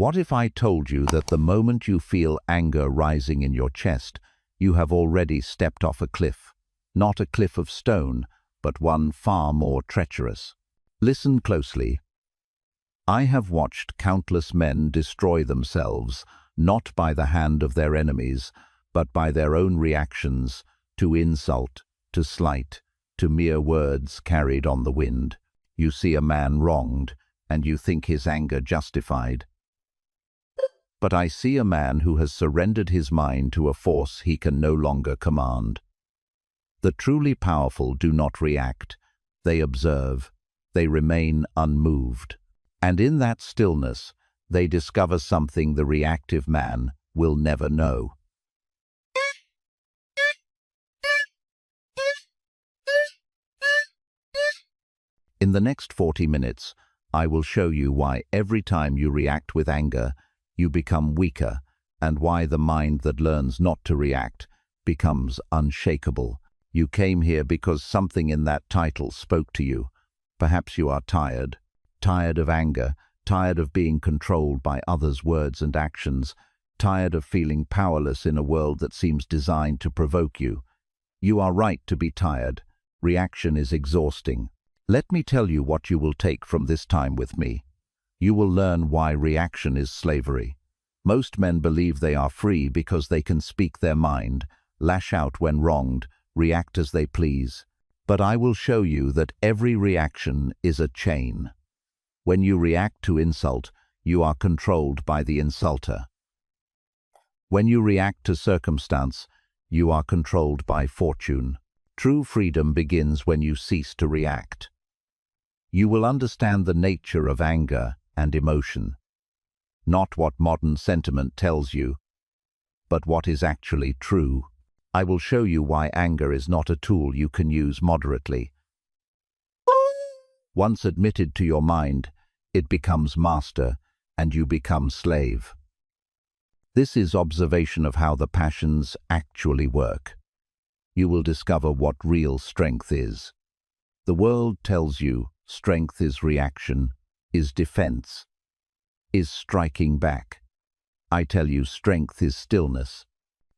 What if I told you that the moment you feel anger rising in your chest, you have already stepped off a cliff? Not a cliff of stone, but one far more treacherous. Listen closely. I have watched countless men destroy themselves, not by the hand of their enemies, but by their own reactions to insult, to slight, to mere words carried on the wind. You see a man wronged, and you think his anger justified. But I see a man who has surrendered his mind to a force he can no longer command. The truly powerful do not react. They observe. They remain unmoved. And in that stillness, they discover something the reactive man will never know. In the next 40 minutes, I will show you why every time you react with anger, you become weaker, and why the mind that learns not to react becomes unshakable. You came here because something in that title spoke to you. Perhaps you are tired of anger, tired of being controlled by others' words and actions, tired of feeling powerless in a world that seems designed to provoke you. You are right to be tired. Reaction is exhausting. Let me tell you what you will take from this time with me. You will learn why reaction is slavery. Most men believe they are free because they can speak their mind, lash out when wronged, react as they please. But I will show you that every reaction is a chain. When you react to insult, you are controlled by the insulter. When you react to circumstance, you are controlled by fortune. True freedom begins when you cease to react. You will understand the nature of anger and emotion. Not what modern sentiment tells you, but what is actually true. I will show you why anger is not a tool you can use moderately. Once admitted to your mind, it becomes master, and you become slave. This is observation of how the passions actually work. You will discover what real strength is. The world tells you strength is reaction, is defense, is striking back. I tell you strength is stillness.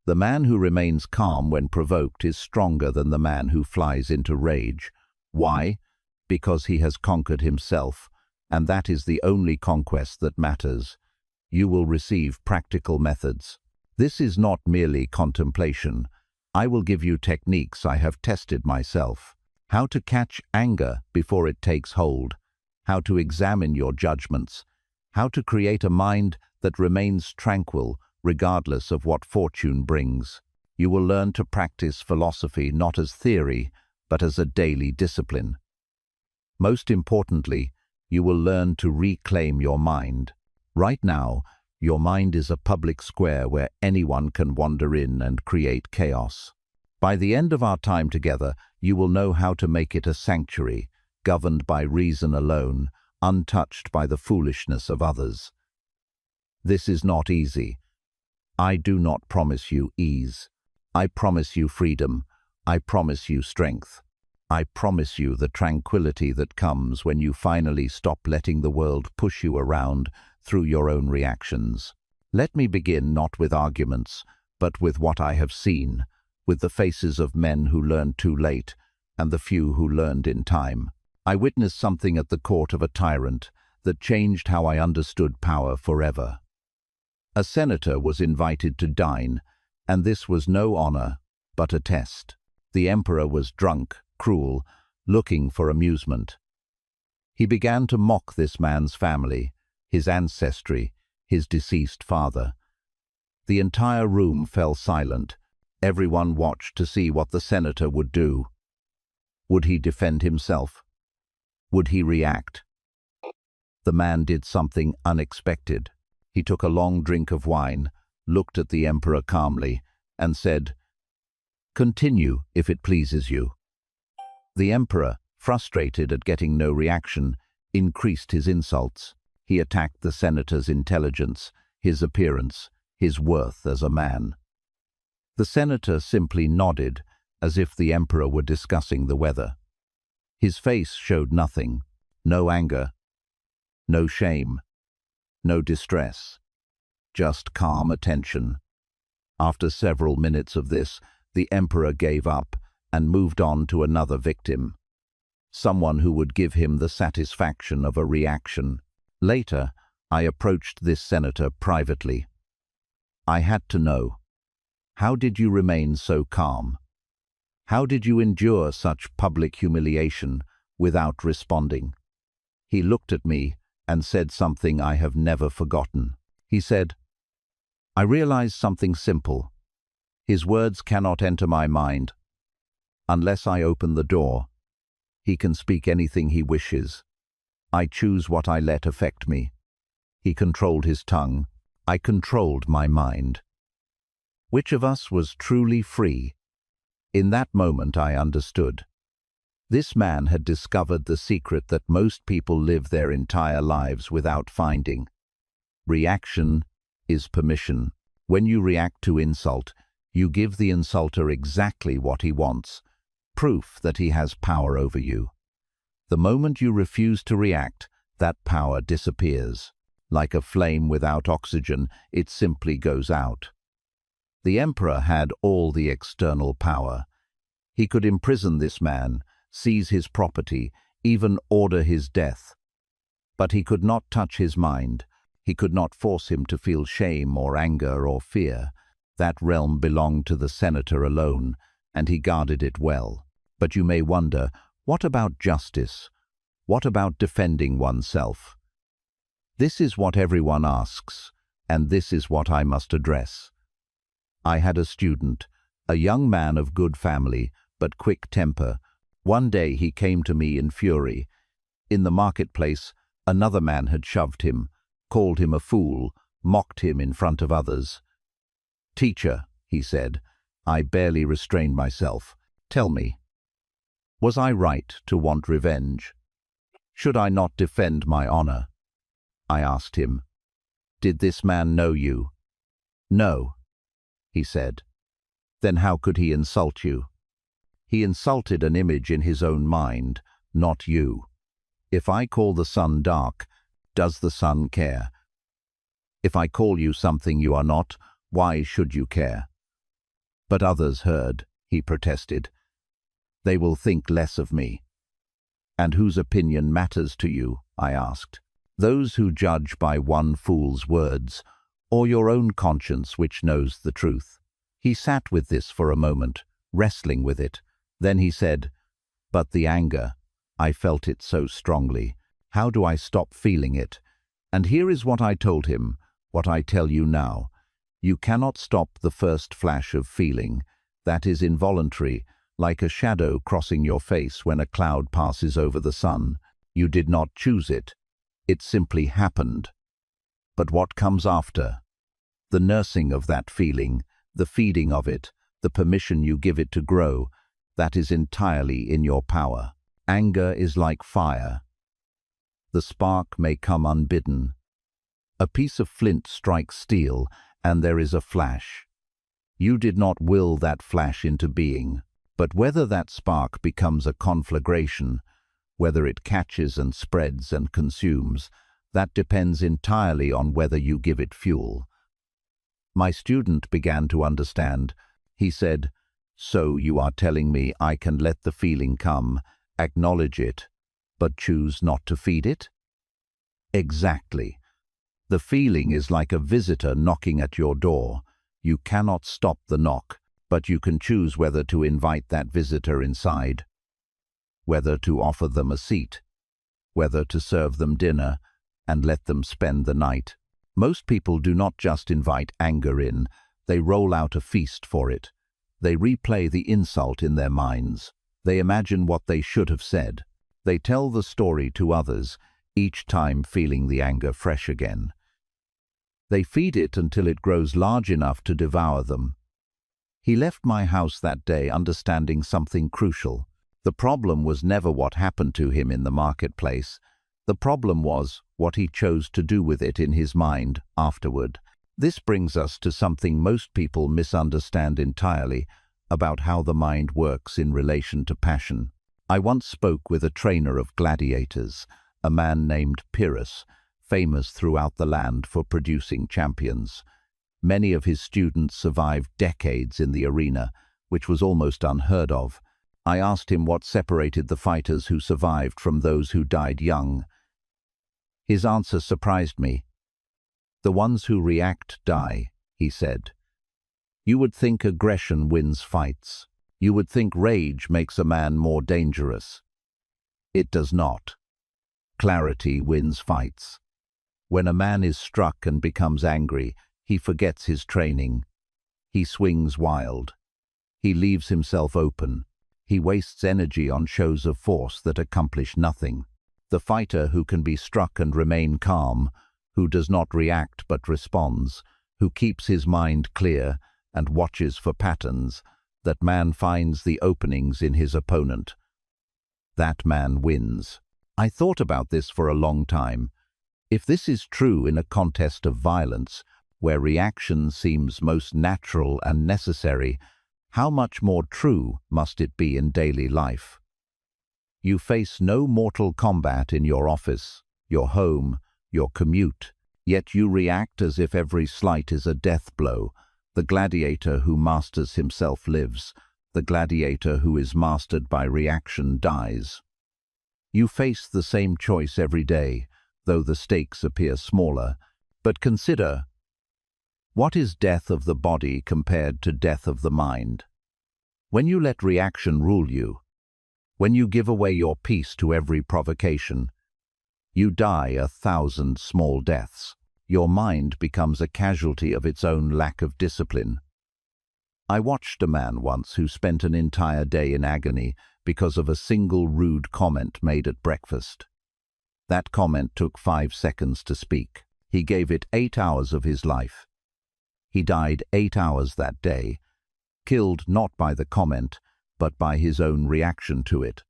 The man who remains calm when provoked is stronger than the man who flies into rage. Why? Because he has conquered himself, and that is the only conquest that matters. You will receive practical methods. This is not merely contemplation. I will give you techniques I have tested myself. How to catch anger before it takes hold. How to examine your judgments. How to create a mind that remains tranquil regardless of what fortune brings. You will learn to practice philosophy not as theory, but as a daily discipline. Most importantly, you will learn to reclaim your mind. Right now, your mind is a public square where anyone can wander in and create chaos. By the end of our time together, you will know how to make it a sanctuary, governed by reason alone, untouched by the foolishness of others. This is not easy. I do not promise you ease. I promise you freedom. I promise you strength. I promise you the tranquility that comes when you finally stop letting the world push you around through your own reactions. Let me begin not with arguments, but with what I have seen, with the faces of men who learned too late and the few who learned in time. I witnessed something at the court of a tyrant that changed how I understood power forever. A senator was invited to dine, and this was no honor, but a test. The emperor was drunk, cruel, looking for amusement. He began to mock this man's family, his ancestry, his deceased father. The entire room fell silent. Everyone watched to see what the senator would do. Would he defend himself? Would he react? The man did something unexpected. He took a long drink of wine, looked at the emperor calmly, and said, "Continue, if it pleases you." The emperor, frustrated at getting no reaction, increased his insults. He attacked the senator's intelligence, his appearance, his worth as a man. The senator simply nodded, as if the emperor were discussing the weather. His face showed nothing, no anger, no shame, no distress, just calm attention. After several minutes of this, the emperor gave up and moved on to another victim, someone who would give him the satisfaction of a reaction. Later, I approached this senator privately. I had to know, how did you remain so calm? How did you endure such public humiliation without responding? He looked at me and said something I have never forgotten. He said, I realized something simple. His words cannot enter my mind. Unless I open the door, he can speak anything he wishes. I choose what I let affect me. He controlled his tongue. I controlled my mind. Which of us was truly free? In that moment I understood. This man had discovered the secret that most people live their entire lives without finding. Reaction is permission. When you react to insult, you give the insulter exactly what he wants, proof that he has power over you. The moment you refuse to react, that power disappears. Like a flame without oxygen, it simply goes out. The emperor had all the external power. He could imprison this man, seize his property, even order his death. But he could not touch his mind. He could not force him to feel shame or anger or fear. That realm belonged to the senator alone, and he guarded it well. But you may wonder, what about justice? What about defending oneself? This is what everyone asks, and this is what I must address. I had a student, a young man of good family, but quick temper. One day he came to me in fury. In the marketplace, another man had shoved him, called him a fool, mocked him in front of others. "Teacher," he said, I barely restrained myself. "Tell me, was I right to want revenge? Should I not defend my honor?" I asked him. "Did this man know you?" "No," he said. "Then how could he insult you?" "He insulted an image in his own mind, not you. If I call the sun dark, does the sun care? If I call you something you are not, why should you care?" "But others heard," he protested. "They will think less of me." "And whose opinion matters to you?" I asked. "Those who judge by one fool's words, or your own conscience which knows the truth?" He sat with this for a moment, wrestling with it. Then he said, "But the anger, I felt it so strongly. How do I stop feeling it?" And here is what I told him, what I tell you now. You cannot stop the first flash of feeling. That is involuntary, like a shadow crossing your face when a cloud passes over the sun. You did not choose it. It simply happened. But what comes after? The nursing of that feeling, the feeding of it, the permission you give it to grow, that is entirely in your power. Anger is like fire. The spark may come unbidden. A piece of flint strikes steel, and there is a flash. You did not will that flash into being, but whether that spark becomes a conflagration, whether it catches and spreads and consumes, that depends entirely on whether you give it fuel. My student began to understand. He said, "So you are telling me I can let the feeling come, acknowledge it, but choose not to feed it?" Exactly. The feeling is like a visitor knocking at your door. You cannot stop the knock, but you can choose whether to invite that visitor inside, whether to offer them a seat, whether to serve them dinner and let them spend the night. Most people do not just invite anger in, they roll out a feast for it. They replay the insult in their minds. They imagine what they should have said. They tell the story to others, each time feeling the anger fresh again. They feed it until it grows large enough to devour them. He left my house that day understanding something crucial. The problem was never what happened to him in the marketplace. The problem was what he chose to do with it in his mind afterward. This brings us to something most people misunderstand entirely about how the mind works in relation to passion. I once spoke with a trainer of gladiators, a man named Pyrrhus, famous throughout the land for producing champions. Many of his students survived decades in the arena, which was almost unheard of. I asked him what separated the fighters who survived from those who died young. His answer surprised me. "The ones who react die," he said. "You would think aggression wins fights. You would think rage makes a man more dangerous. It does not. Clarity wins fights. When a man is struck and becomes angry, he forgets his training. He swings wild. He leaves himself open. He wastes energy on shows of force that accomplish nothing. The fighter who can be struck and remain calm, who does not react but responds, who keeps his mind clear and watches for patterns, that man finds the openings in his opponent. That man wins." I thought about this for a long time. If this is true in a contest of violence, where reaction seems most natural and necessary, how much more true must it be in daily life? You face no mortal combat in your office, your home, your commute, yet you react as if every slight is a death blow. The gladiator who masters himself lives. The gladiator who is mastered by reaction dies. You face the same choice every day, though the stakes appear smaller. But consider, what is death of the body compared to death of the mind? When you let reaction rule you, when you give away your peace to every provocation, you die 1,000 small deaths. Your mind becomes a casualty of its own lack of discipline. I watched a man once who spent an entire day in agony because of a single rude comment made at breakfast. That comment took 5 seconds to speak. He gave it 8 hours of his life. He died 8 hours that day, killed not by the comment, but by his own reaction to it.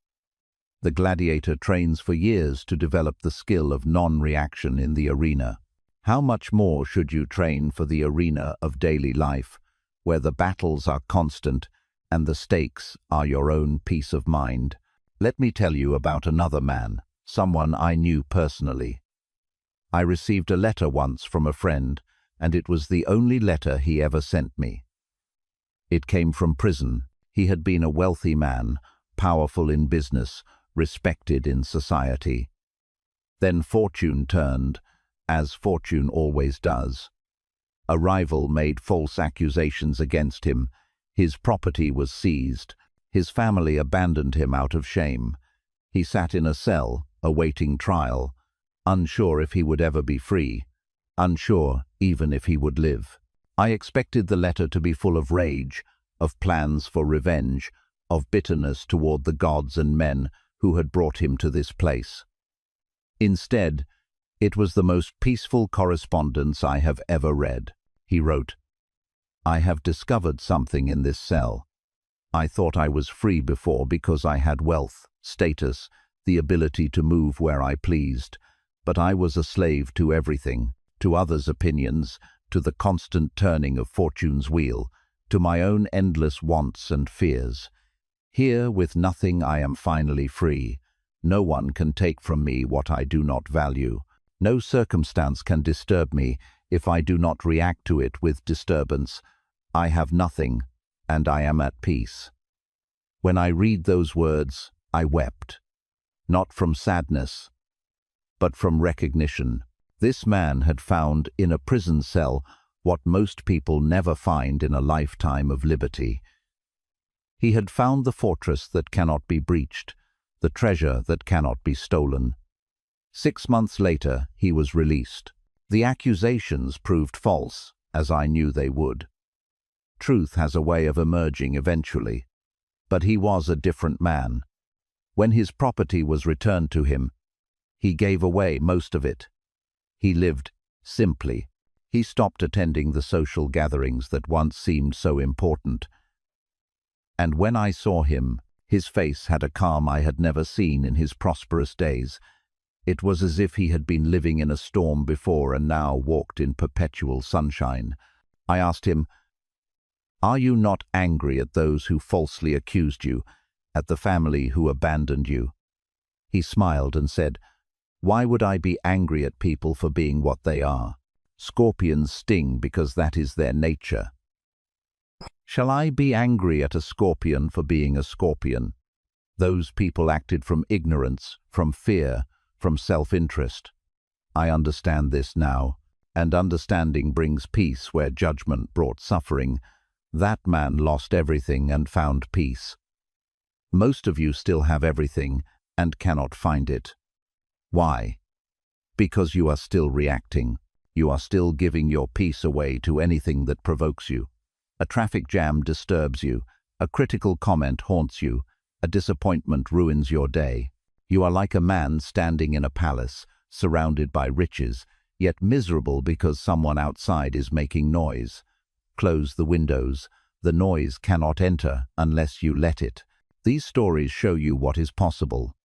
The gladiator trains for years to develop the skill of non-reaction in the arena. How much more should you train for the arena of daily life, where the battles are constant and the stakes are your own peace of mind? Let me tell you about another man, someone I knew personally. I received a letter once from a friend, and it was the only letter he ever sent me. It came from prison. He had been a wealthy man, powerful in business, respected in society. Then fortune turned, as fortune always does. A rival made false accusations against him. His property was seized. His family abandoned him out of shame. He sat in a cell, awaiting trial, unsure if he would ever be free, unsure even if he would live. I expected the letter to be full of rage, of plans for revenge, of bitterness toward the gods and men who had brought him to this place. Instead, it was the most peaceful correspondence I have ever read. He wrote, "I have discovered something in this cell. I thought I was free before because I had wealth, status, the ability to move where I pleased, but I was a slave to everything, to others' opinions, to the constant turning of fortune's wheel, to my own endless wants and fears. Here, with nothing, I am finally free. No one can take from me what I do not value. No circumstance can disturb me if I do not react to it with disturbance. I have nothing, and I am at peace." When I read those words, I wept, not from sadness, but from recognition. This man had found in a prison cell what most people never find in a lifetime of liberty. He had found the fortress that cannot be breached, the treasure that cannot be stolen. 6 months later, he was released. The accusations proved false, as I knew they would. Truth has a way of emerging eventually. But he was a different man. When his property was returned to him, he gave away most of it. He lived simply. He stopped attending the social gatherings that once seemed so important. And when I saw him, his face had a calm I had never seen in his prosperous days. It was as if he had been living in a storm before and now walked in perpetual sunshine. I asked him, "Are you not angry at those who falsely accused you, at the family who abandoned you?" He smiled and said, Why would I be angry at people for being what they are? Scorpions sting because that is their nature. Shall I be angry at a scorpion for being a scorpion? Those people acted from ignorance, from fear, from self-interest. I understand this now, and understanding brings peace where judgment brought suffering. That man lost everything and found peace. Most of you still have everything and cannot find it. Why? Because you are still reacting. You are still giving your peace away to anything that provokes you. A traffic jam disturbs you. A critical comment haunts you. A disappointment ruins your day. You are like a man standing in a palace, surrounded by riches, yet miserable because someone outside is making noise. Close the windows. The noise cannot enter unless you let it. These stories show you what is possible.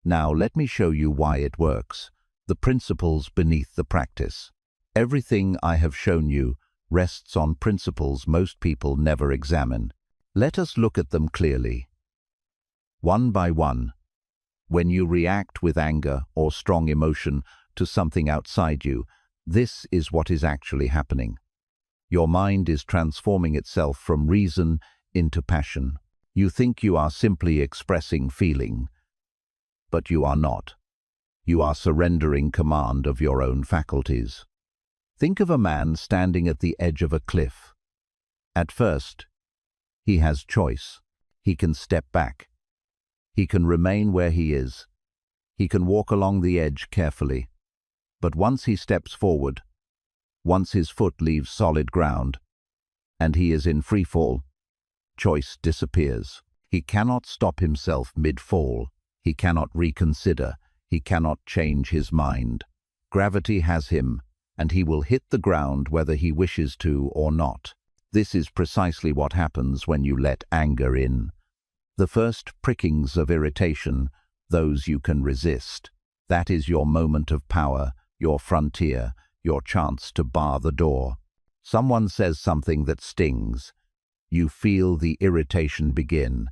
Now let me show you why it works. The principles beneath the practice. Everything I have shown you rests on principles most people never examine. Let us look at them clearly. One by one. When you react with anger or strong emotion to something outside you, this is what is actually happening. Your mind is transforming itself from reason into passion. You think you are simply expressing feeling, but you are not. You are surrendering command of your own faculties. Think of a man standing at the edge of a cliff. At first, he has choice. He can step back. He can remain where he is. He can walk along the edge carefully. But once he steps forward, once his foot leaves solid ground, and he is in free fall, choice disappears. He cannot stop himself mid-fall. He cannot reconsider. He cannot change his mind. Gravity has him, and he will hit the ground whether he wishes to or not. This is precisely what happens when you let anger in. The first prickings of irritation, those you can resist. That is your moment of power, your frontier, your chance to bar the door. Someone says something that stings. You feel the irritation begin.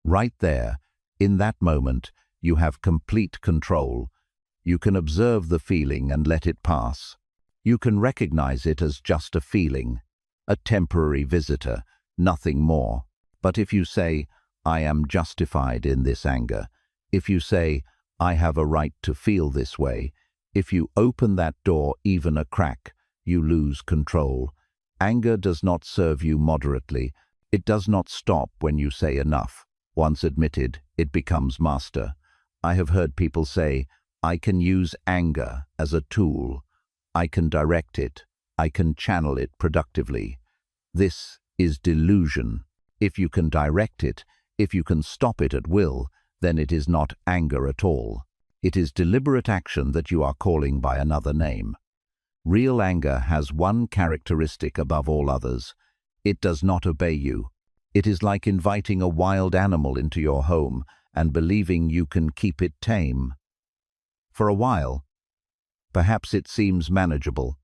Right there, in that moment, you have complete control. You can observe the feeling and let it pass. You can recognize it as just a feeling, a temporary visitor, nothing more. But if you say, I am justified in this anger, if you say, I have a right to feel this way, if you open that door even a crack, you lose control. Anger does not serve you moderately. It does not stop when you say enough. Once admitted, it becomes master. I have heard people say, I can use anger as a tool. I can direct it. I can channel it productively. This is delusion. If you can direct it, if you can stop it at will, then it is not anger at all. It is deliberate action that you are calling by another name. Real anger has one characteristic above all others. It does not obey you. It is like inviting a wild animal into your home and believing you can keep it tame. For a while, perhaps it seems manageable,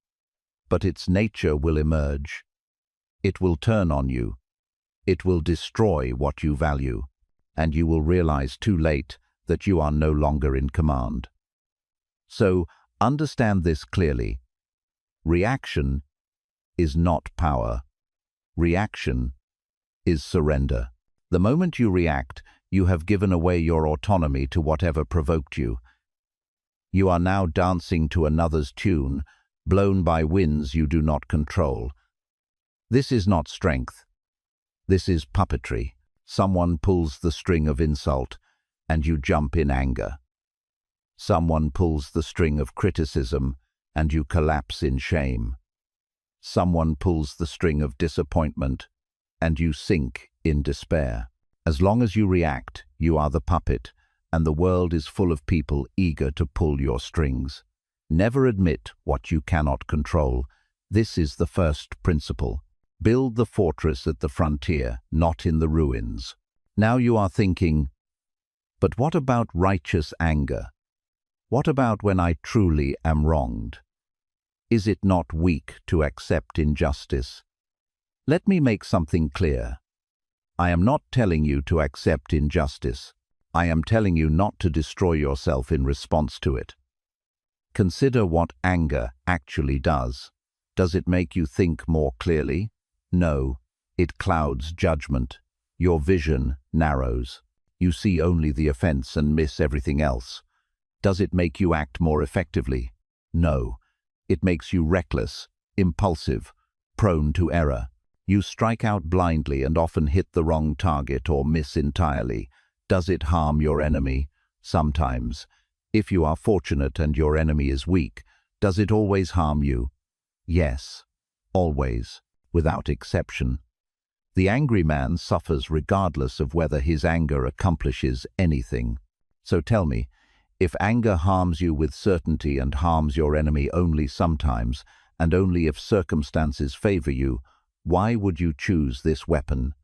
but its nature will emerge. It will turn on you. It will destroy what you value, and you will realize too late that you are no longer in command. So, understand this clearly. Reaction is not power. Reaction is surrender. The moment you react, you have given away your autonomy to whatever provoked you. You are now dancing to another's tune, blown by winds you do not control. This is not strength. This is puppetry. Someone pulls the string of insult, and you jump in anger. Someone pulls the string of criticism, and you collapse in shame. Someone pulls the string of disappointment, and you sink in despair. As long as you react, you are the puppet, and the world is full of people eager to pull your strings. Never admit what you cannot control. This is the first principle. Build the fortress at the frontier, not in the ruins. Now you are thinking, but what about righteous anger? What about when I truly am wronged? Is it not weak to accept injustice? Let me make something clear. I am not telling you to accept injustice. I am telling you not to destroy yourself in response to it. Consider what anger actually does. Does it make you think more clearly? No, it clouds judgment. Your vision narrows. You see only the offense and miss everything else. Does it make you act more effectively? No, it makes you reckless, impulsive, prone to error. You strike out blindly and often hit the wrong target or miss entirely. Does it harm your enemy? Sometimes. If you are fortunate and your enemy is weak, does it always harm you? Yes, always, without exception. The angry man suffers regardless of whether his anger accomplishes anything. So tell me, if anger harms you with certainty and harms your enemy only sometimes, and only if circumstances favor you, why would you choose this weapon?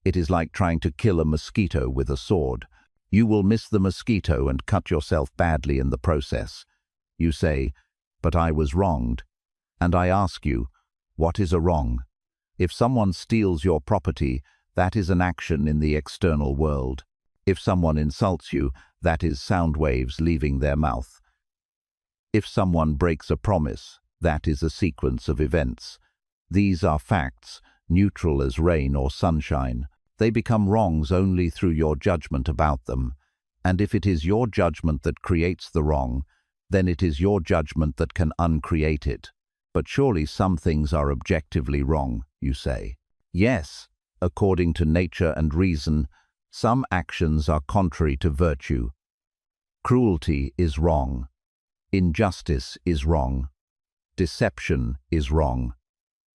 It is like trying to kill a mosquito with a sword. You will miss the mosquito and cut yourself badly in the process. You say, "But I was wronged." And I ask you, what is a wrong? If someone steals your property, that is an action in the external world. If someone insults you, that is sound waves leaving their mouth. If someone breaks a promise, that is a sequence of events. These are facts, neutral as rain or sunshine. They become wrongs only through your judgment about them. And if it is your judgment that creates the wrong, then it is your judgment that can uncreate it. But surely some things are objectively wrong, you say. Yes, according to nature and reason, some actions are contrary to virtue. Cruelty is wrong. Injustice is wrong. Deception is wrong.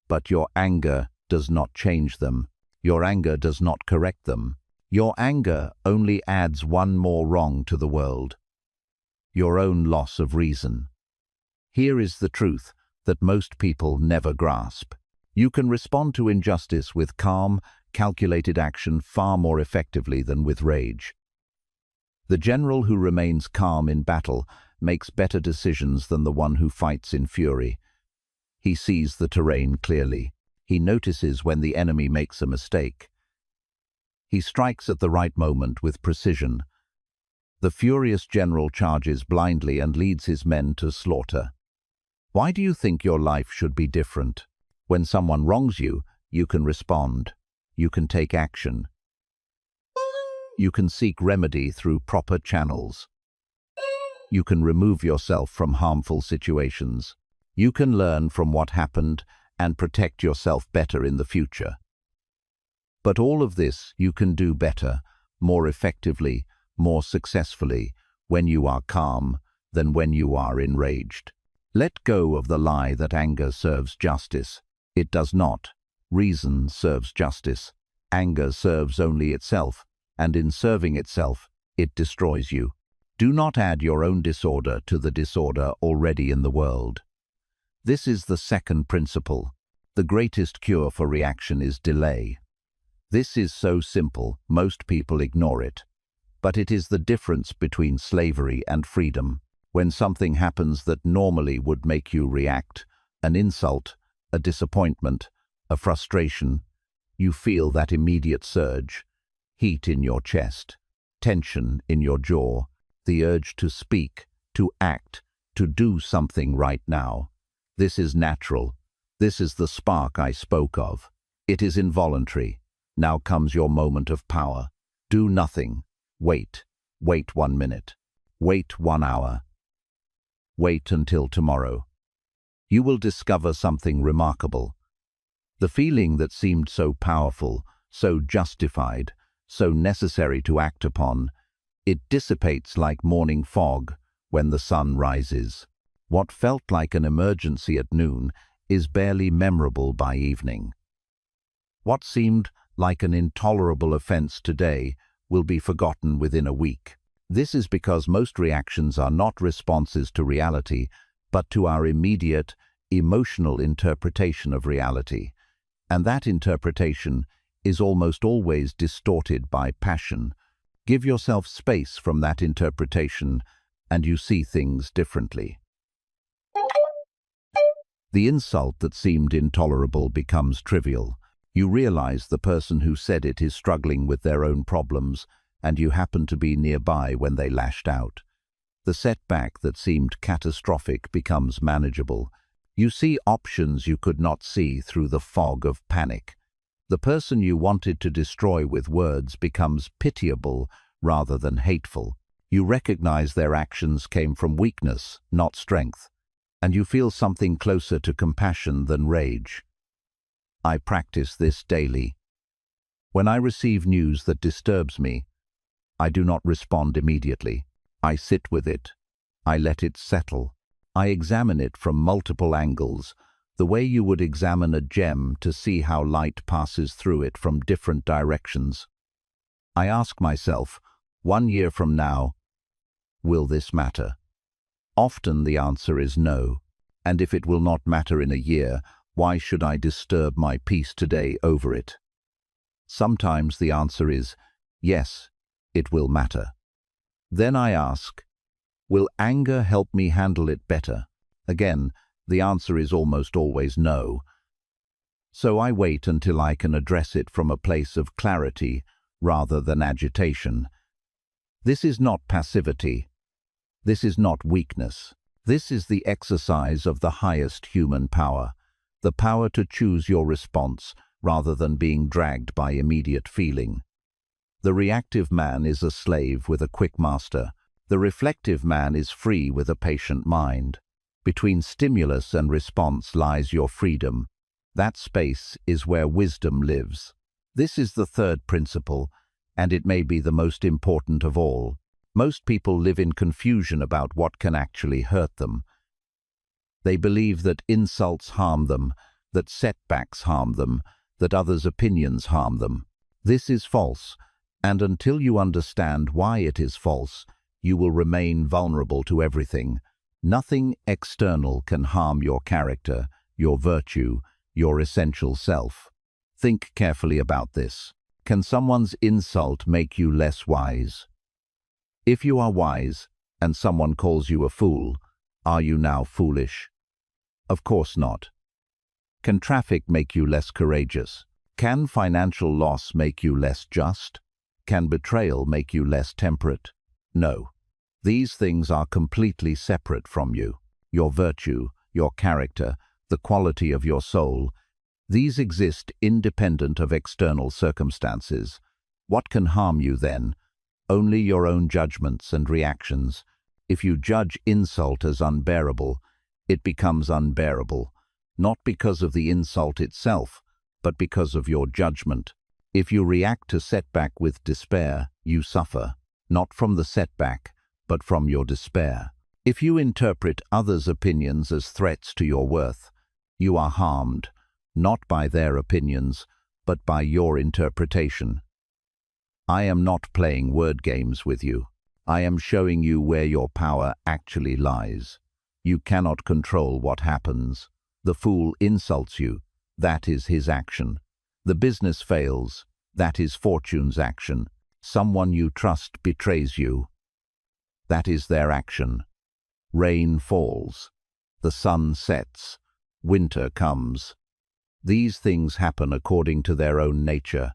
But your anger does not change them. Your anger does not correct them. Your anger only adds one more wrong to the world. Your own loss of reason. Here is the truth that most people never grasp. You can respond to injustice with calm, calculated action far more effectively than with rage. The general who remains calm in battle makes better decisions than the one who fights in fury. He sees the terrain clearly. He notices when the enemy makes a mistake. He strikes at the right moment with precision. The furious general charges blindly and leads his men to slaughter. Why do you think your life should be different? When someone wrongs you, you can respond. You can take action. You can seek remedy through proper channels. You can remove yourself from harmful situations. You can learn from what happened and protect yourself better in the future. But all of this you can do better, more effectively, more successfully, when you are calm than when you are enraged. Let go of the lie that anger serves justice. It does not. Reason serves justice. Anger serves only itself, and in serving itself, it destroys you. Do not add your own disorder to the disorder already in the world. This is the second principle. The greatest cure for reaction is delay. This is so simple, most people ignore it. But it is the difference between slavery and freedom. When something happens that normally would make you react, an insult, a disappointment, a frustration, you feel that immediate surge, heat in your chest, tension in your jaw, the urge to speak, to act, to do something right now. This is natural. This is the spark I spoke of. It is involuntary. Now comes your moment of power. Do nothing. Wait. Wait 1 minute. Wait 1 hour. Wait until tomorrow. You will discover something remarkable. The feeling that seemed so powerful, so justified, so necessary to act upon, it dissipates like morning fog when the sun rises. What felt like an emergency at noon is barely memorable by evening. What seemed like an intolerable offense today will be forgotten within a week. This is because most reactions are not responses to reality, but to our immediate, emotional interpretation of reality. And that interpretation is almost always distorted by passion. Give yourself space from that interpretation, and you see things differently. The insult that seemed intolerable becomes trivial. You realize the person who said it is struggling with their own problems, and you happen to be nearby when they lashed out. The setback that seemed catastrophic becomes manageable. You see options you could not see through the fog of panic. The person you wanted to destroy with words becomes pitiable rather than hateful. You recognize their actions came from weakness, not strength, and you feel something closer to compassion than rage. I practice this daily. When I receive news that disturbs me, I do not respond immediately. I sit with it. I let it settle. I examine it from multiple angles, the way you would examine a gem to see how light passes through it from different directions. I ask myself, 1 year from now, will this matter? Often the answer is no, and if it will not matter in a year, why should I disturb my peace today over it? Sometimes the answer is, yes, it will matter. Then I ask, will anger help me handle it better? Again, the answer is almost always no. So I wait until I can address it from a place of clarity rather than agitation. This is not passivity. This is not weakness. This is the exercise of the highest human power, the power to choose your response rather than being dragged by immediate feeling. The reactive man is a slave with a quick master. The reflective man is free with a patient mind. Between stimulus and response lies your freedom. That space is where wisdom lives. This is the third principle, and it may be the most important of all. Most people live in confusion about what can actually hurt them. They believe that insults harm them, that setbacks harm them, that others' opinions harm them. This is false, and until you understand why it is false, you will remain vulnerable to everything. Nothing external can harm your character, your virtue, your essential self. Think carefully about this. Can someone's insult make you less wise? If you are wise, and someone calls you a fool, are you now foolish? Of course not. Can traffic make you less courageous? Can financial loss make you less just? Can betrayal make you less temperate? No. These things are completely separate from you. Your virtue, your character, the quality of your soul, these exist independent of external circumstances. What can harm you then? Only your own judgments and reactions. If you judge insult as unbearable, it becomes unbearable, not because of the insult itself, but because of your judgment. If you react to setback with despair, you suffer, not from the setback, but from your despair. If you interpret others' opinions as threats to your worth, you are harmed, not by their opinions, but by your interpretation. I am not playing word games with you. I am showing you where your power actually lies. You cannot control what happens. The fool insults you. That is his action. The business fails. That is fortune's action. Someone you trust betrays you. That is their action. Rain falls. The sun sets. Winter comes. These things happen according to their own nature,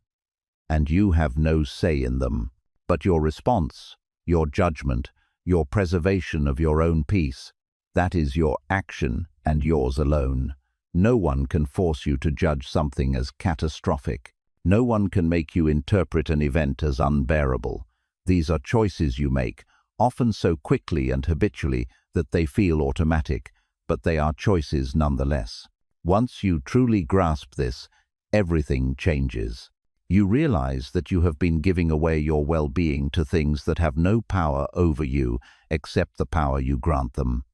and you have no say in them. But your response, your judgment, your preservation of your own peace, that is your action and yours alone. No one can force you to judge something as catastrophic. No one can make you interpret an event as unbearable. These are choices you make, often so quickly and habitually that they feel automatic, but they are choices nonetheless. Once you truly grasp this, everything changes. You realize that you have been giving away your well-being to things that have no power over you except the power you grant them.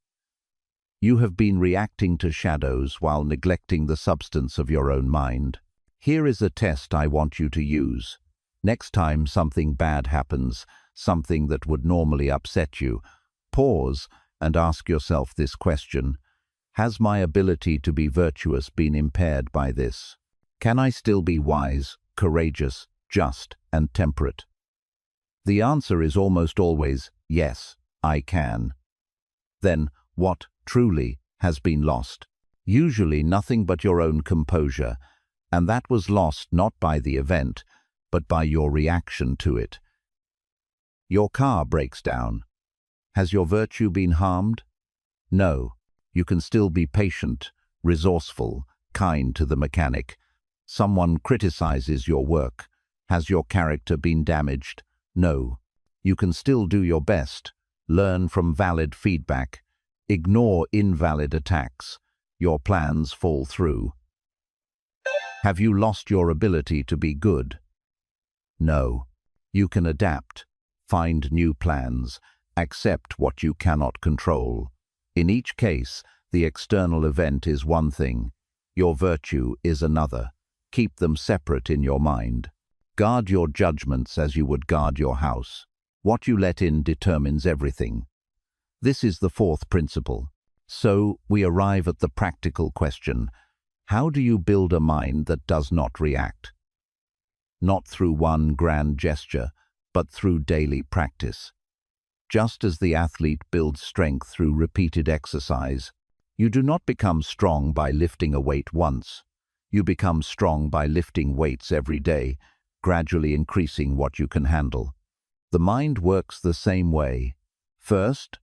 You have been reacting to shadows while neglecting the substance of your own mind. Here is a test I want you to use. Next time something bad happens, something that would normally upset you, pause and ask yourself this question: has my ability to be virtuous been impaired by this? Can I still be wise, courageous, just, and temperate? The answer is almost always, yes, I can. Then, what truly has been lost? Usually nothing but your own composure, and that was lost not by the event, but by your reaction to it. Your car breaks down. Has your virtue been harmed? No. You can still be patient, resourceful, kind to the mechanic. Someone criticizes your work. Has your character been damaged? No. You can still do your best. Learn from valid feedback. Ignore invalid attacks. Your plans fall through. Have you lost your ability to be good? No. You can adapt, find new plans, accept what you cannot control. In each case, the external event is one thing. Your virtue is another. Keep them separate in your mind. Guard your judgments as you would guard your house. What you let in determines everything. This is the fourth principle. So, we arrive at the practical question: how do you build a mind that does not react? Not through one grand gesture, but through daily practice. Just as the athlete builds strength through repeated exercise, you do not become strong by lifting a weight once. You become strong by lifting weights every day, gradually increasing what you can handle. The mind works the same way. First,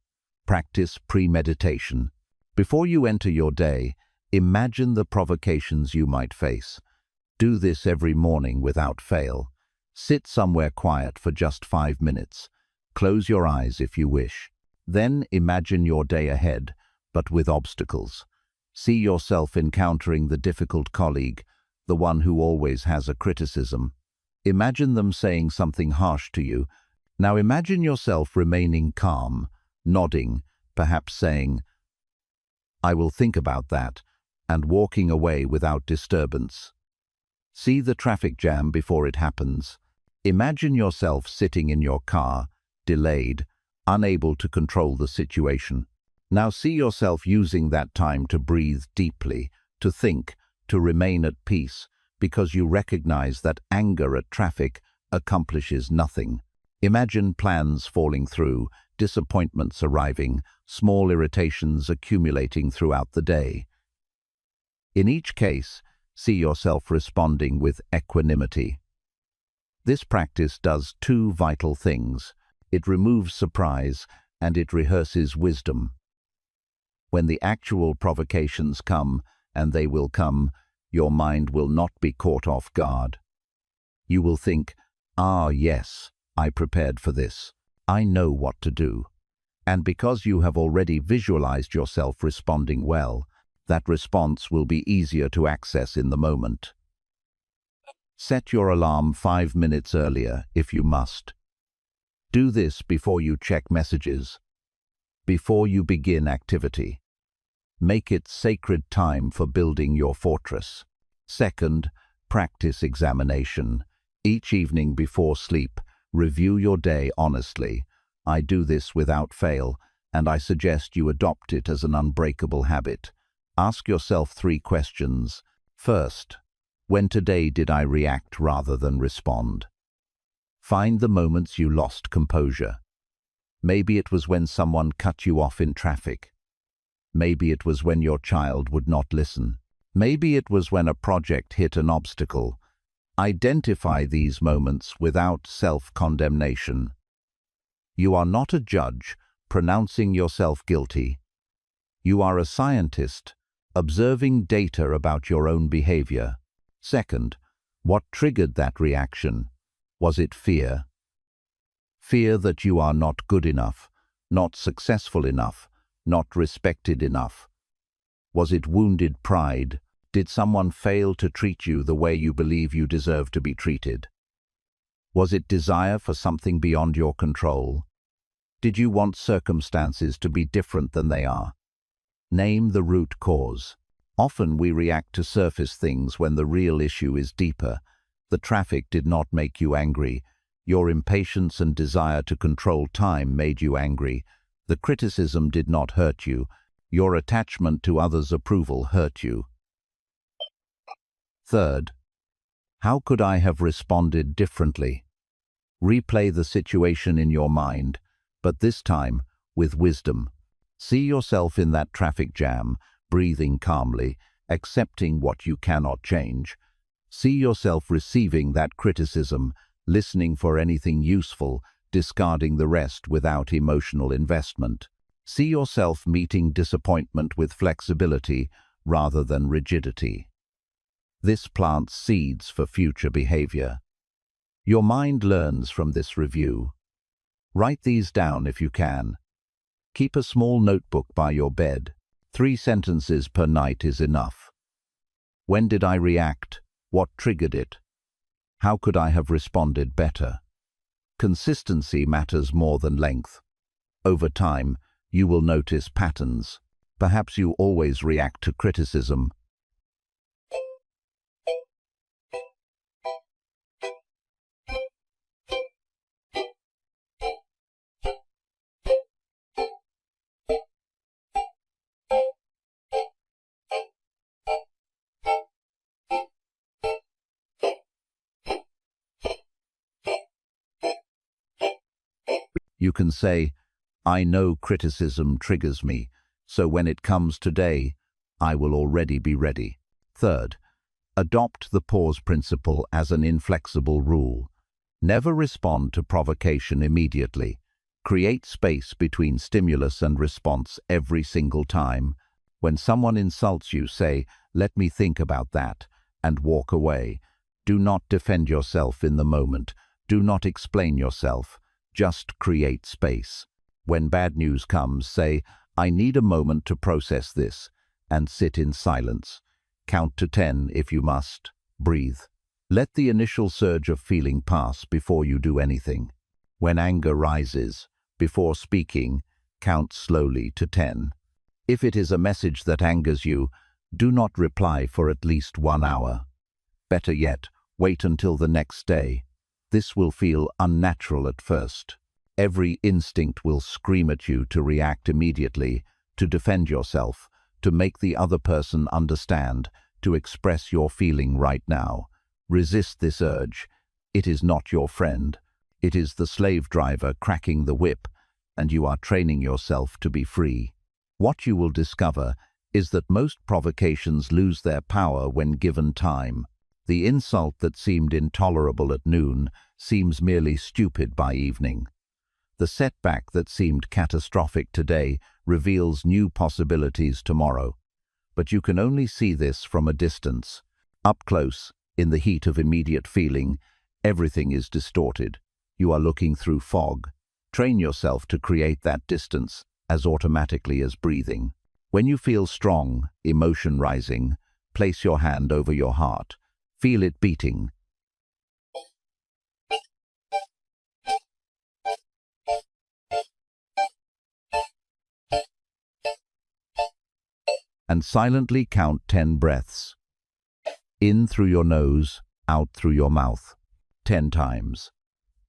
practice premeditation. Before you enter your day, imagine the provocations you might face. Do this every morning without fail. Sit somewhere quiet for just 5 minutes. Close your eyes if you wish. Then imagine your day ahead, but with obstacles. See yourself encountering the difficult colleague, the one who always has a criticism. Imagine them saying something harsh to you. Now imagine yourself remaining calm, nodding, perhaps saying, "I will think about that," and walking away without disturbance. See the traffic jam before it happens. Imagine yourself sitting in your car, delayed, unable to control the situation. Now see yourself using that time to breathe deeply, to think, to remain at peace, because you recognize that anger at traffic accomplishes nothing. Imagine plans falling through, disappointments arriving, small irritations accumulating throughout the day. In each case, see yourself responding with equanimity. This practice does two vital things. It removes surprise and it rehearses wisdom. When the actual provocations come, and they will come, your mind will not be caught off guard. You will think, "Ah, yes, I prepared for this. I know what to do." And because you have already visualized yourself responding well, that response will be easier to access in the moment. Set your alarm 5 minutes earlier if you must. Do this before you check messages, before you begin activity. Make it sacred time for building your fortress. Second, practice examination. Each evening before sleep, review your day honestly. I do this without fail, and I suggest you adopt it as an unbreakable habit. Ask yourself 3 questions. First, when today did I react rather than respond? Find the moments you lost composure. Maybe it was when someone cut you off in traffic. Maybe it was when your child would not listen. Maybe it was when a project hit an obstacle. Identify these moments without self-condemnation. You are not a judge pronouncing yourself guilty. You are a scientist observing data about your own behavior. Second, what triggered that reaction? Was it fear? Fear that you are not good enough, not successful enough, not respected enough? Was it wounded pride? Did someone fail to treat you the way you believe you deserve to be treated? Was it desire for something beyond your control? Did you want circumstances to be different than they are? Name the root cause. Often we react to surface things when the real issue is deeper. The traffic did not make you angry. Your impatience and desire to control time made you angry. The criticism did not hurt you. Your attachment to others' approval hurt you. Third, how could I have responded differently? Replay the situation in your mind, but this time with wisdom. See yourself in that traffic jam, breathing calmly, accepting what you cannot change. See yourself receiving that criticism, listening for anything useful, discarding the rest without emotional investment. See yourself meeting disappointment with flexibility rather than rigidity. This plants seeds for future behavior. Your mind learns from this review. Write these down if you can. Keep a small notebook by your bed. 3 sentences per night is enough. When did I react? What triggered it? How could I have responded better? Consistency matters more than length. Over time, you will notice patterns. Perhaps you always react to criticism. You can say, I know criticism triggers me, so when it comes today, I will already be ready. Third, adopt the pause principle as an inflexible rule. Never respond to provocation immediately. Create space between stimulus and response every single time. When someone insults you, say, let me think about that, and walk away. Do not defend yourself in the moment. Do not explain yourself. Just create space. When bad news comes, say, I need a moment to process this, and sit in silence. Count to 10 if you must. Breathe. Let the initial surge of feeling pass before you do anything. When anger rises, before speaking, count slowly to 10. If it is a message that angers you, do not reply for at least 1 hour. Better yet, wait until the next day. This will feel unnatural at first. Every instinct will scream at you to react immediately, to defend yourself, to make the other person understand, to express your feeling right now. Resist this urge. It is not your friend. It is the slave driver cracking the whip, and you are training yourself to be free. What you will discover is that most provocations lose their power when given time. The insult that seemed intolerable at noon seems merely stupid by evening. The setback that seemed catastrophic today reveals new possibilities tomorrow. But you can only see this from a distance. Up close, in the heat of immediate feeling, everything is distorted. You are looking through fog. Train yourself to create that distance as automatically as breathing. When you feel strong, emotion rising, place your hand over your heart. Feel it beating. And silently count 10 breaths. In through your nose, out through your mouth. 10 times.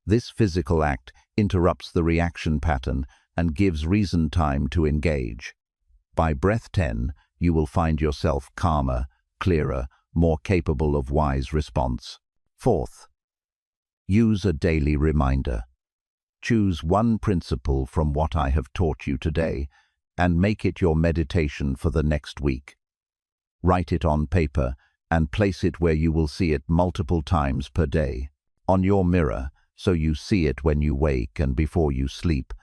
This physical act interrupts the reaction pattern and gives reason time to engage. By breath 10, you will find yourself calmer, clearer, more capable of wise response. Fourth, use a daily reminder. Choose one principle from what I have taught you today and make it your meditation for the next week. Write it on paper and place it where you will see it multiple times per day. On your mirror, so you see it when you wake and before you sleep.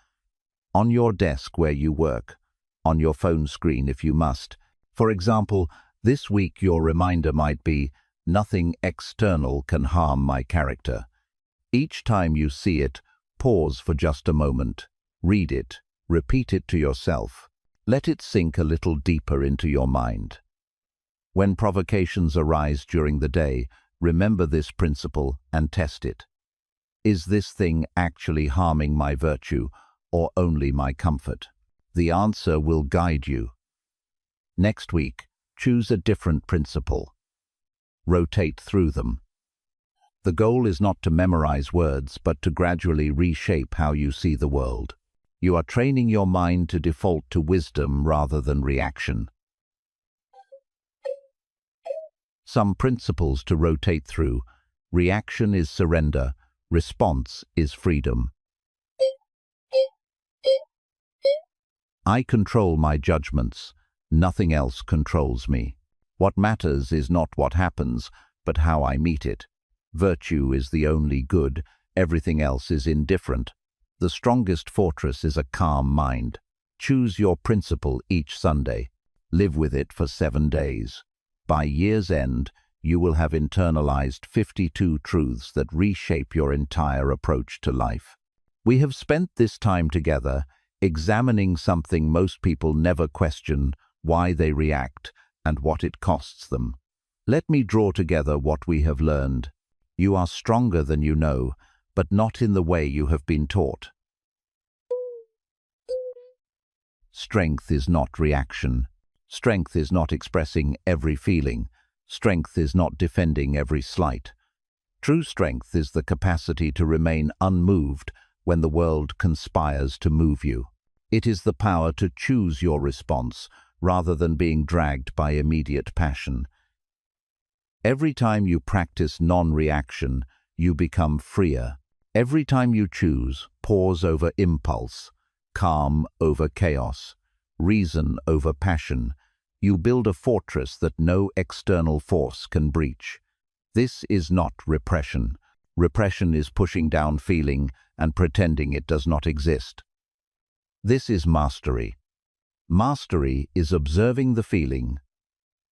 On your desk where you work. On your phone screen if you must. For example, this week your reminder might be, nothing external can harm my character. Each time you see it, pause for just a moment. Read it. Repeat it to yourself. Let it sink a little deeper into your mind. When provocations arise during the day, remember this principle and test it. Is this thing actually harming my virtue or only my comfort? The answer will guide you. Next week, choose a different principle. Rotate through them. The goal is not to memorize words, but to gradually reshape how you see the world. You are training your mind to default to wisdom rather than reaction. Some principles to rotate through. Reaction is surrender. Response is freedom. I control my judgments. Nothing else controls me. What matters is not what happens, but how I meet it. Virtue is the only good. Everything else is indifferent. The strongest fortress is a calm mind. Choose your principle each Sunday. Live with it for 7 days. By year's end, you will have internalized 52 truths that reshape your entire approach to life. We have spent this time together examining something most people never question: why they react and what it costs them. Let me draw together what we have learned. You are stronger than you know, but not in the way you have been taught. Strength is not reaction. Strength is not expressing every feeling. Strength is not defending every slight. True strength is the capacity to remain unmoved when the world conspires to move you. It is the power to choose your response rather than being dragged by immediate passion. Every time you practice non-reaction, you become freer. Every time you choose pause over impulse, calm over chaos, reason over passion, you build a fortress that no external force can breach. This is not repression. Repression is pushing down feeling and pretending it does not exist. This is mastery. Mastery is observing the feeling,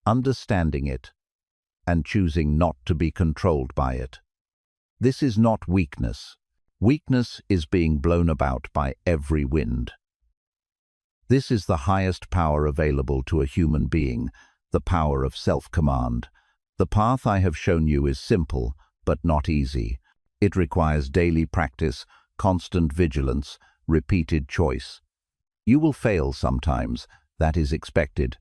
understanding it, and choosing not to be controlled by it. This is not weakness. Weakness is being blown about by every wind. This is the highest power available to a human being, the power of self-command. The path I have shown you is simple, but not easy. It requires daily practice, constant vigilance, repeated choice. You will fail sometimes. That is expected.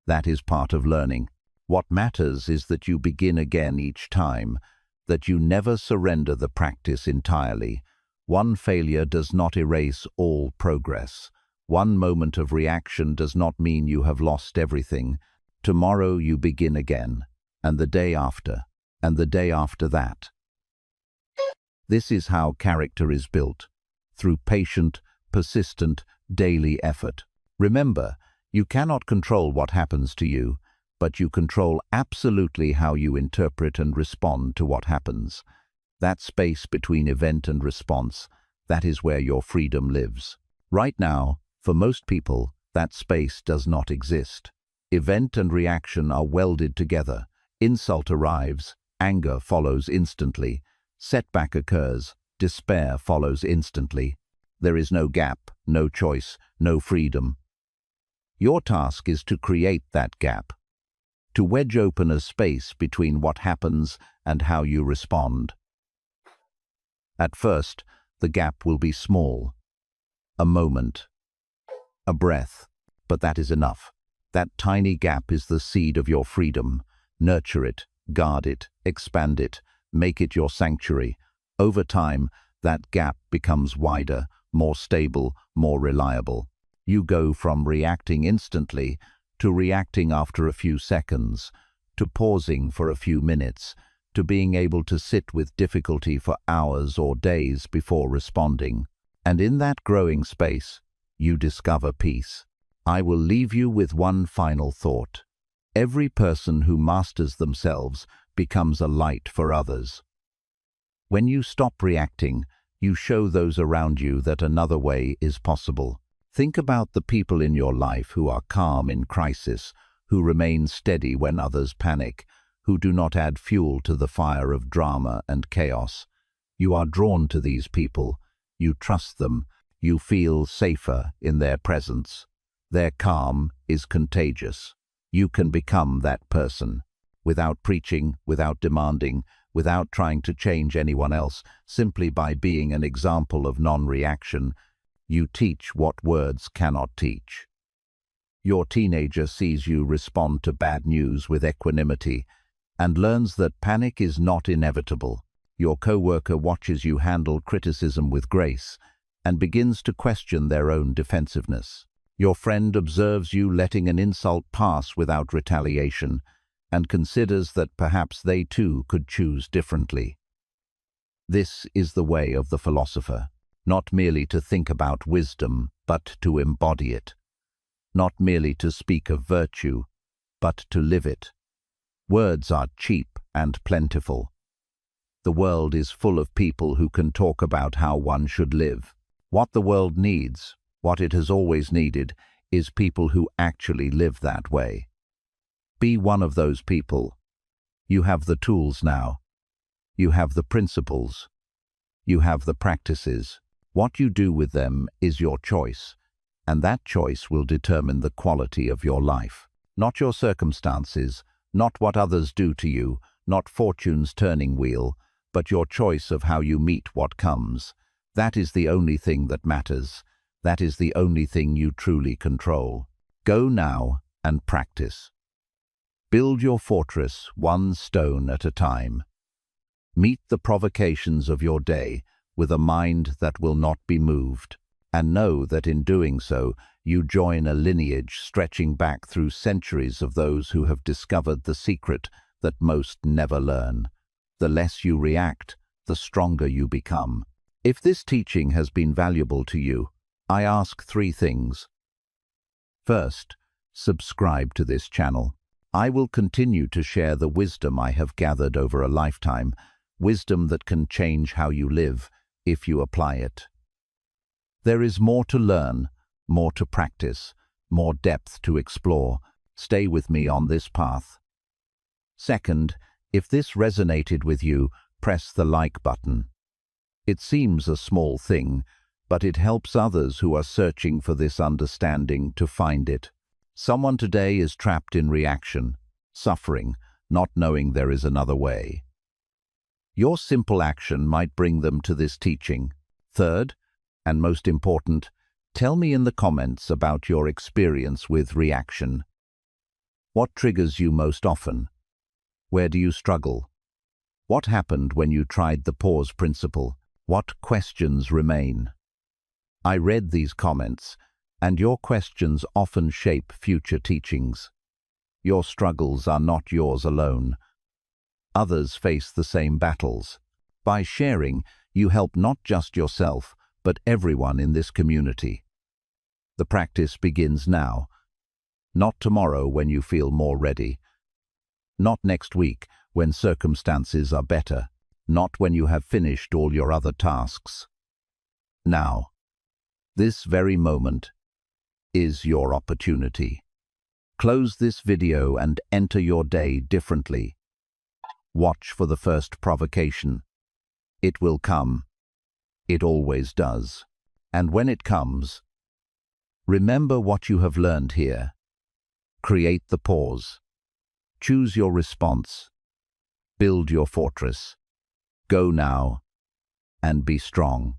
That is part of learning. What matters is that you begin again each time, that you never surrender the practice entirely. One failure does not erase all progress. One moment of reaction does not mean you have lost everything. Tomorrow you begin again, and the day after, and the day after that. This is how character is built, through patient, persistent, daily effort. Remember, you cannot control what happens to you, but you control absolutely how you interpret and respond to what happens. That space between event and response, that is where your freedom lives. Right now, for most people, that space does not exist. Event and reaction are welded together. Insult arrives, anger follows instantly. Setback occurs, despair follows instantly. There is no gap, no choice, no freedom. Your task is to create that gap, to wedge open a space between what happens and how you respond. At first, the gap will be small. A moment, a breath, but that is enough. That tiny gap is the seed of your freedom. Nurture it, guard it, expand it, make it your sanctuary. Over time, that gap becomes wider, more stable, more reliable. You go from reacting instantly to reacting after a few seconds, to pausing for a few minutes, to being able to sit with difficulty for hours or days before responding. And in that growing space, you discover peace. I will leave you with one final thought. Every person who masters themselves becomes a light for others. When you stop reacting, you show those around you that another way is possible. Think about the people in your life who are calm in crisis, who remain steady when others panic, who do not add fuel to the fire of drama and chaos. You are drawn to these people. You trust them. You feel safer in their presence. Their calm is contagious. You can become that person, without preaching, without demanding, without trying to change anyone else, simply by being an example of non-reaction. You teach what words cannot teach. Your teenager sees you respond to bad news with equanimity and learns that panic is not inevitable. Your coworker watches you handle criticism with grace and begins to question their own defensiveness. Your friend observes you letting an insult pass without retaliation and considers that perhaps they too could choose differently. This is the way of the philosopher, not merely to think about wisdom, but to embody it. Not merely to speak of virtue, but to live it. Words are cheap and plentiful. The world is full of people who can talk about how one should live. What the world needs, what it has always needed, is people who actually live that way. Be one of those people. You have the tools now. You have the principles. You have the practices. What you do with them is your choice, and that choice will determine the quality of your life. Not your circumstances, not what others do to you, not fortune's turning wheel, but your choice of how you meet what comes. That is the only thing that matters. That is the only thing you truly control. Go now and practice. Build your fortress one stone at a time. Meet the provocations of your day with a mind that will not be moved, and know that in doing so, you join a lineage stretching back through centuries of those who have discovered the secret that most never learn. The less you react, the stronger you become. If this teaching has been valuable to you, I ask 3 things. First, subscribe to this channel. I will continue to share the wisdom I have gathered over a lifetime, wisdom that can change how you live if you apply it. There is more to learn, more to practice, more depth to explore. Stay with me on this path. Second, if this resonated with you, press the like button. It seems a small thing, but it helps others who are searching for this understanding to find it. Someone today is trapped in reaction, suffering, not knowing there is another way. Your simple action might bring them to this teaching. Third, and most important, tell me in the comments about your experience with reaction. What triggers you most often? Where do you struggle? What happened when you tried the pause principle? What questions remain? I read these comments, and your questions often shape future teachings. Your struggles are not yours alone. Others face the same battles. By sharing, you help not just yourself, but everyone in this community. The practice begins now. Not tomorrow when you feel more ready. Not next week when circumstances are better. Not when you have finished all your other tasks. Now, this very moment is your opportunity. Close this video and enter your day differently. Watch for the first provocation. It will come. It always does. And when it comes, remember what you have learned here. Create the pause. Choose your response. Build your fortress. Go now and be strong.